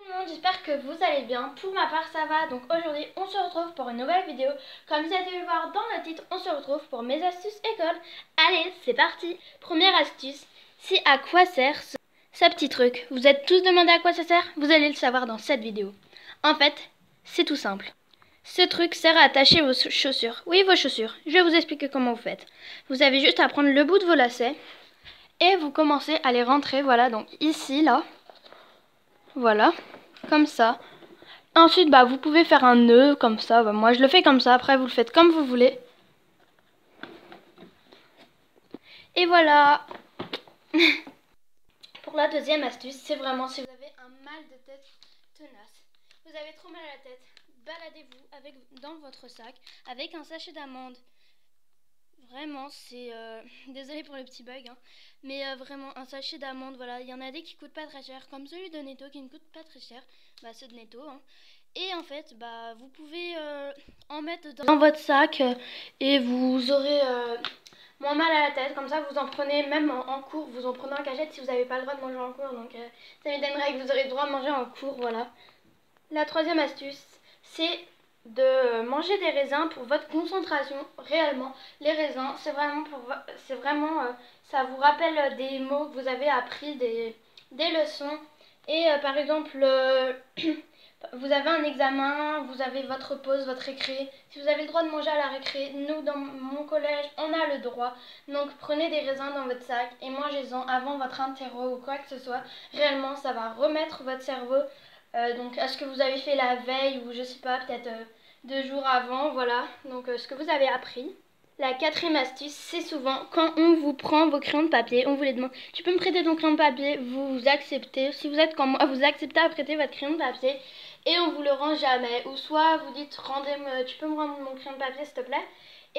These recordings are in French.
Tout le monde, j'espère que vous allez bien. Pour ma part, ça va. Donc aujourd'hui, on se retrouve pour une nouvelle vidéo. Comme vous avez pu le voir dans le titre, on se retrouve pour mes astuces école. Allez, c'est parti. Première astuce, c'est à quoi sert ce petit truc. Vous êtes tous demandé à quoi ça sert? Vous allez le savoir dans cette vidéo. En fait, c'est tout simple. Ce truc sert à attacher vos chaussures. Oui, vos chaussures. Je vais vous expliquer comment vous faites. Vous avez juste à prendre le bout de vos lacets et vous commencez à les rentrer. Voilà, donc ici, là. Voilà, comme ça. Ensuite, vous pouvez faire un nœud comme ça. Moi, je le fais comme ça. Après, vous le faites comme vous voulez. Et voilà. Pour la deuxième astuce, c'est vraiment si vous avez un mal de tête tenace. Vous avez trop mal à la tête. Baladez-vous dans votre sac avec un sachet d'amandes. Vraiment, c'est... Désolée pour le petit bug, hein. Mais vraiment, un sachet d'amandes, voilà. Il y en a des qui coûtent pas très cher, comme celui de Netto qui ne coûte pas très cher. Ceux de Netto, hein. Et en fait, vous pouvez en mettre dans votre sac et vous aurez moins mal à la tête. Comme ça, vous en prenez même en cours. Vous en prenez en cachette si vous n'avez pas le droit de manger en cours. Donc, ça m'étonnerait que vous aurez le droit de manger en cours, voilà. La troisième astuce, c'est de manger des raisins pour votre concentration. Réellement, les raisins, c'est vraiment ça vous rappelle des mots que vous avez appris, des leçons. Et par exemple, vous avez un examen, vous avez votre pause, votre récré. Si vous avez le droit de manger à la récré, nous dans mon collège, on a le droit. Donc prenez des raisins dans votre sac et mangez-en avant votre interro ou quoi que ce soit. Réellement, ça va remettre votre cerveau. Donc à ce que vous avez fait la veille ou je sais pas, peut-être 2 jours avant, voilà. Donc ce que vous avez appris. La quatrième astuce, c'est souvent quand on vous prend vos crayons de papier, on vous les demande. Tu peux me prêter ton crayon de papier? Vous acceptez. Si vous êtes comme moi, vous acceptez à prêter votre crayon de papier et on vous le rend jamais. Ou soit vous dites tu peux me rendre mon crayon de papier s'il te plaît?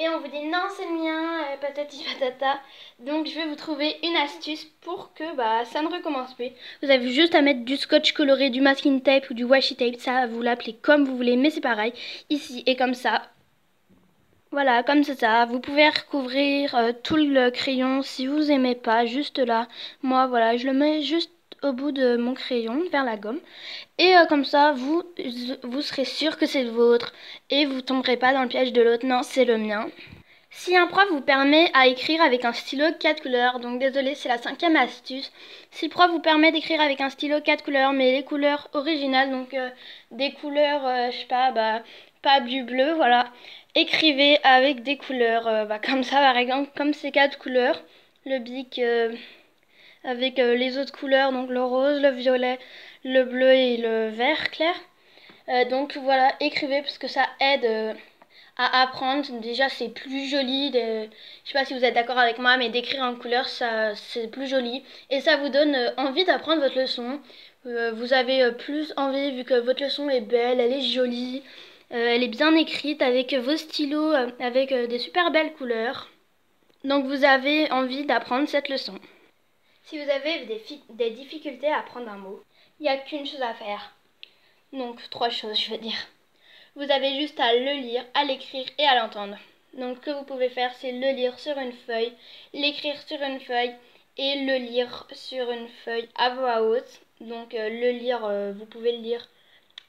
Et on vous dit non, c'est le mien, patati patata. Donc je vais vous trouver une astuce pour que ça ne recommence plus. Vous avez juste à mettre du scotch coloré, du masking tape ou du washi tape. Ça, vous l'appelez comme vous voulez, mais c'est pareil. Ici et comme ça. Voilà, comme c'est ça. Vous pouvez recouvrir tout le crayon si vous aimez pas, juste là. Moi, voilà, je le mets juste au bout de mon crayon, vers la gomme. Et comme ça, vous serez sûr que c'est le vôtre. Et vous tomberez pas dans le piège de l'autre. Non, c'est le mien. Si un prof vous permet à écrire avec un stylo 4 couleurs, donc désolé, c'est la 5e astuce. Si le prof vous permet d'écrire avec un stylo 4 couleurs, mais les couleurs originales, donc des couleurs, je sais pas du bleu, voilà. Écrivez avec des couleurs, comme ça par exemple, comme ces 4 couleurs. Le bic avec les autres couleurs, donc le rose, le violet, le bleu et le vert clair. Donc voilà, écrivez parce que ça aide à apprendre. Déjà c'est plus joli, je sais pas si vous êtes d'accord avec moi, mais d'écrire en couleur ça c'est plus joli et ça vous donne envie d'apprendre votre leçon. Vous avez plus envie vu que votre leçon est belle, elle est jolie, elle est bien écrite avec vos stylos, avec des super belles couleurs. Donc vous avez envie d'apprendre cette leçon. Si vous avez des difficultés à apprendre un mot, il n'y a qu'une chose à faire. Donc 3 choses je veux dire. Vous avez juste à le lire, à l'écrire et à l'entendre. Donc ce que vous pouvez faire, c'est le lire sur une feuille, l'écrire sur une feuille et le lire sur une feuille à voix haute. Donc le lire, vous pouvez le lire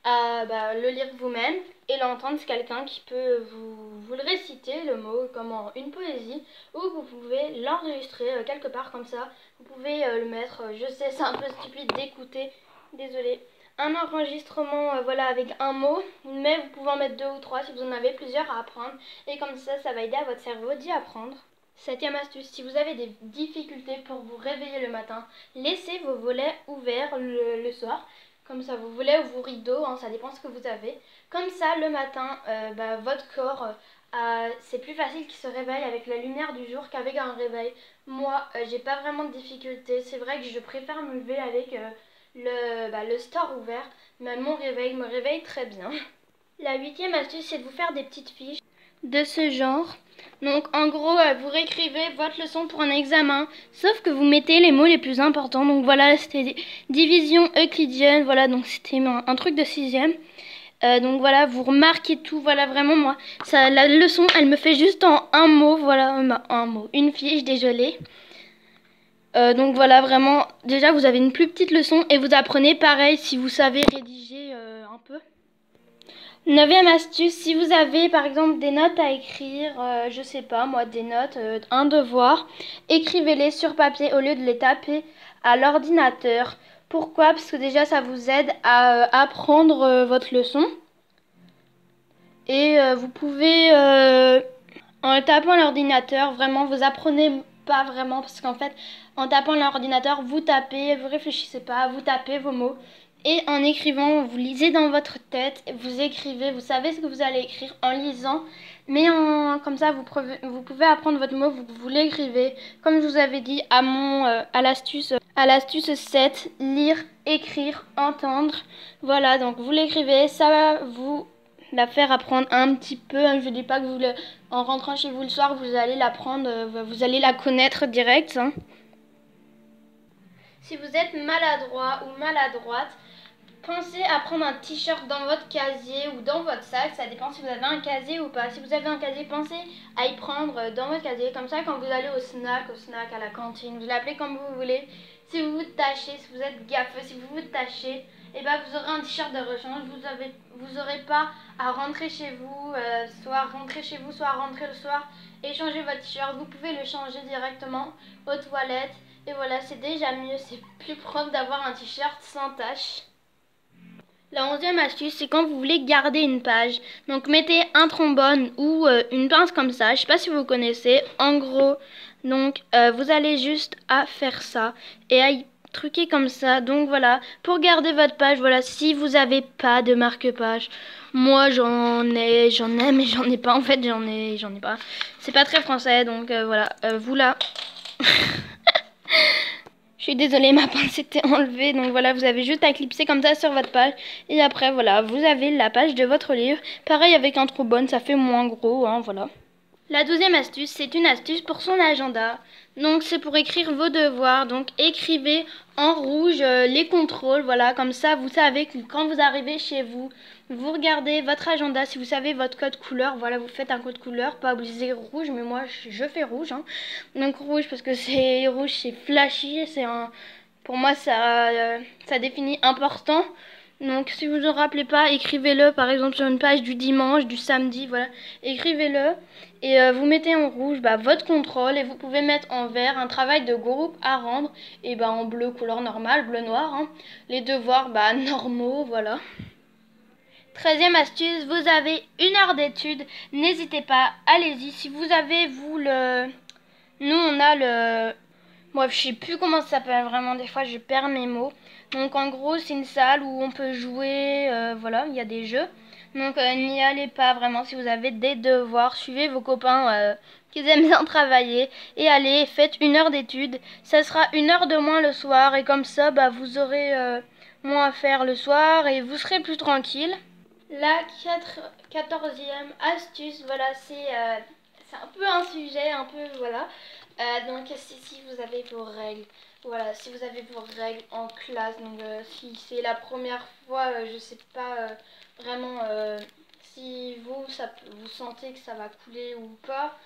le lire vous-même et l'entendre, c'est quelqu'un qui peut vous le réciter, le mot, comme en une poésie, ou vous pouvez l'enregistrer quelque part comme ça. Vous pouvez le mettre, je sais, c'est un peu stupide d'écouter, désolée. Un enregistrement avec un mot, mais vous pouvez en mettre 2 ou 3 si vous en avez plusieurs à apprendre. Et comme ça va aider à votre cerveau d'y apprendre. 7e astuce, si vous avez des difficultés pour vous réveiller le matin, laissez vos volets ouverts le soir. Comme ça, vos volets ou vos rideaux, hein, ça dépend ce que vous avez. Comme ça, le matin, votre corps, c'est plus facile qu'il se réveille avec la lumière du jour qu'avec un réveil. Moi, j'ai pas vraiment de difficultés. C'est vrai que je préfère me lever avec le store ouvert, mais mon réveil me réveille très bien. La 8e astuce, c'est de vous faire des petites fiches de ce genre. Donc en gros, vous réécrivez votre leçon pour un examen, sauf que vous mettez les mots les plus importants. Donc voilà, c'était division euclidienne, voilà, donc c'était un truc de 6e. Donc voilà, vous remarquez tout, voilà, vraiment moi, la leçon, elle me fait juste en un mot, voilà, un mot, une fiche, désolée. Donc voilà, vraiment, déjà vous avez une plus petite leçon et vous apprenez pareil si vous savez rédiger un peu. Neuvième astuce, si vous avez par exemple des notes à écrire, je sais pas moi, des notes, un devoir, écrivez-les sur papier au lieu de les taper à l'ordinateur. Pourquoi? Parce que déjà ça vous aide à apprendre votre leçon. Et vous pouvez, en tapant l'ordinateur, vraiment vous apprenez pas vraiment parce qu'en fait, en tapant l'ordinateur, vous tapez, vous réfléchissez pas, vous tapez vos mots. Et en écrivant, vous lisez dans votre tête, vous écrivez, vous savez ce que vous allez écrire en lisant. Mais comme ça, vous pouvez apprendre votre mot, vous l'écrivez. Comme je vous avais dit à l'astuce 7, lire, écrire, entendre. Voilà, donc vous l'écrivez, ça va vous la faire apprendre un petit peu. Je ne dis pas que en rentrant chez vous le soir, vous allez l'apprendre, vous allez la connaître direct. Hein. Si vous êtes maladroit ou maladroite, pensez à prendre un t-shirt dans votre casier ou dans votre sac. Ça dépend si vous avez un casier ou pas. Si vous avez un casier, pensez à y prendre dans votre casier. Comme ça, quand vous allez au snack, à la cantine, vous l'appelez comme vous voulez. Si vous vous tâchez, si vous êtes gaffeux, si vous vous tâchez, et ben vous aurez un t-shirt de rechange. Vous n'aurez pas à rentrer chez vous, soit rentrer chez vous, soit rentrer le soir et changer votre t-shirt. Vous pouvez le changer directement aux toilettes. Et voilà, c'est déjà mieux. C'est plus propre d'avoir un t-shirt sans tache. La 11e astuce, c'est quand vous voulez garder une page. Donc mettez un trombone ou une pince comme ça. Je ne sais pas si vous connaissez. En gros, donc vous allez juste à faire ça et à y truquer comme ça. Donc voilà, pour garder votre page, voilà, si vous n'avez pas de marque-page. Moi j'en ai, mais j'en ai pas. En fait, j'en ai pas. C'est pas très français, donc voilà. Vous là. Je suis désolée, ma pince était enlevée. Donc voilà, vous avez juste à clipser comme ça sur votre page. Et après, voilà, vous avez la page de votre livre. Pareil avec un trombone, ça fait moins gros, hein, voilà. La 12e astuce, c'est une astuce pour son agenda. Donc c'est pour écrire vos devoirs. Donc écrivez en rouge les contrôles. Voilà, comme ça vous savez que quand vous arrivez chez vous, vous regardez votre agenda. Si vous savez votre code couleur, voilà, vous faites un code couleur. Pas obligé rouge, mais moi je fais rouge. Hein. Donc rouge parce que c'est rouge, c'est flashy. Pour moi ça définit important. Donc si vous ne vous rappelez pas, écrivez-le par exemple sur une page du dimanche, du samedi, voilà. Écrivez-le et vous mettez en rouge votre contrôle et vous pouvez mettre en vert un travail de groupe à rendre et en bleu couleur normale, bleu noir. Hein. Les devoirs normaux, voilà. 13e astuce, vous avez 1 heure d'études, n'hésitez pas, allez-y. Si vous avez nous on a le... Bref, je sais plus comment ça s'appelle vraiment, des fois je perds mes mots. Donc en gros, c'est une salle où on peut jouer, voilà, il y a des jeux. Donc n'y allez pas vraiment si vous avez des devoirs, suivez vos copains qui aiment bien travailler et allez, faites 1 heure d'études. Ça sera 1 heure de moins le soir et comme ça, vous aurez moins à faire le soir et vous serez plus tranquille. La 14e astuce, voilà, c'est un peu un sujet, un peu, voilà. Donc si vous avez vos règles, voilà, si vous avez vos règles en classe, donc si c'est la première fois, je sais pas vraiment si vous sentez que ça va couler ou pas.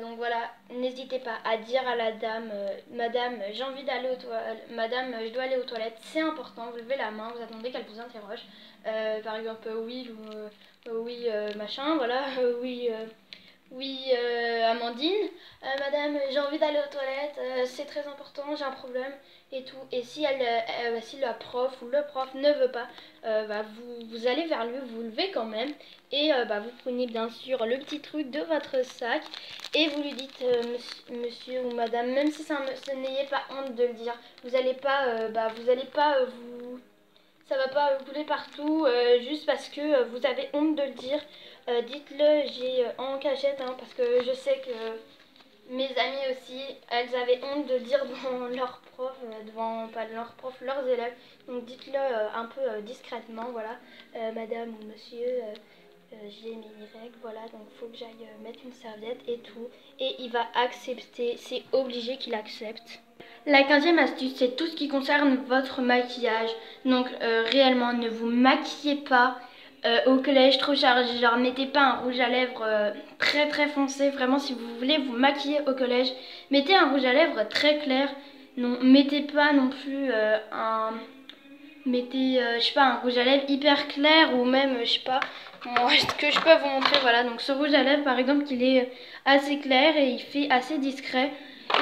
Donc voilà, n'hésitez pas à dire à la dame, madame, j'ai envie d'aller aux toilettes, madame, je dois aller aux toilettes, c'est important, vous levez la main, vous attendez qu'elle vous interroge, par exemple, oui, oui, machin, voilà, oui, oui, Amandine, madame, j'ai envie d'aller aux toilettes, c'est très important, j'ai un problème et tout. Et si si la prof ou le prof ne veut pas, vous allez vers lui, vous levez quand même et vous prenez bien sûr le petit truc de votre sac et vous lui dites monsieur ou madame, même si n'ayez pas honte de le dire, vous allez pas, ça va pas couler partout juste parce que vous avez honte de le dire. Dites-le, j'ai en cachette, hein, parce que je sais que mes amies aussi, elles avaient honte de dire devant leurs profs, devant pas leurs profs, leurs élèves. Donc dites-le un peu discrètement, voilà. Madame ou monsieur, j'ai mes règles, voilà, donc il faut que j'aille mettre une serviette et tout. Et il va accepter, c'est obligé qu'il accepte. La 15e astuce, c'est tout ce qui concerne votre maquillage. Donc réellement, ne vous maquillez pas au collège trop chargé. Genre mettez pas un rouge à lèvres très très foncé. Vraiment, si vous voulez vous maquiller au collège, mettez un rouge à lèvres très clair. Non, mettez pas non plus mettez je sais pas, un rouge à lèvres hyper clair, ou même je sais pas, ce que je peux vous montrer. Voilà, donc ce rouge à lèvres par exemple, il est assez clair et il fait assez discret.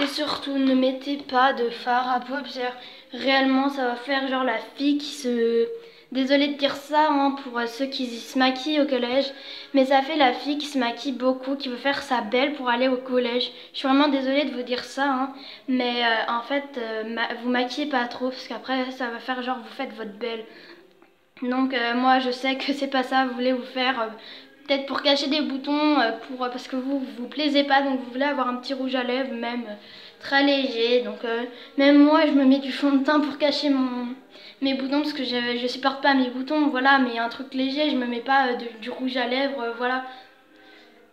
Et surtout, ne mettez pas de fard à paupières. Réellement, ça va faire genre la fille qui se... Désolée de dire ça hein, pour ceux qui se maquillent au collège, mais ça fait la fille qui se maquille beaucoup, qui veut faire sa belle pour aller au collège. Je suis vraiment désolée de vous dire ça, hein, mais en fait, vous maquillez pas trop, parce qu'après, ça va faire genre vous faites votre belle. Donc moi, je sais que c'est pas ça, vous voulez vous faire... peut-être pour cacher des boutons, parce que vous plaisez pas, donc vous voulez avoir un petit rouge à lèvres, même très léger. Donc même moi, je me mets du fond de teint pour cacher mes boutons, parce que je supporte pas mes boutons, voilà. Mais un truc léger, je me mets pas du rouge à lèvres, voilà.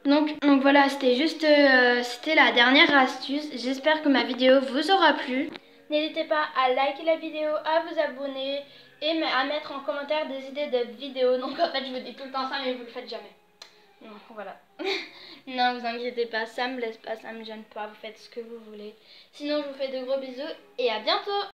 Donc voilà, c'était la dernière astuce. J'espère que ma vidéo vous aura plu. N'hésitez pas à liker la vidéo, à vous abonner et à mettre en commentaire des idées de vidéos. Donc en fait, je vous dis tout le temps ça, mais vous le faites jamais. Donc voilà. Non, vous inquiétez pas, ça me blesse pas, ça me gêne pas, vous faites ce que vous voulez. Sinon, je vous fais de gros bisous et à bientôt.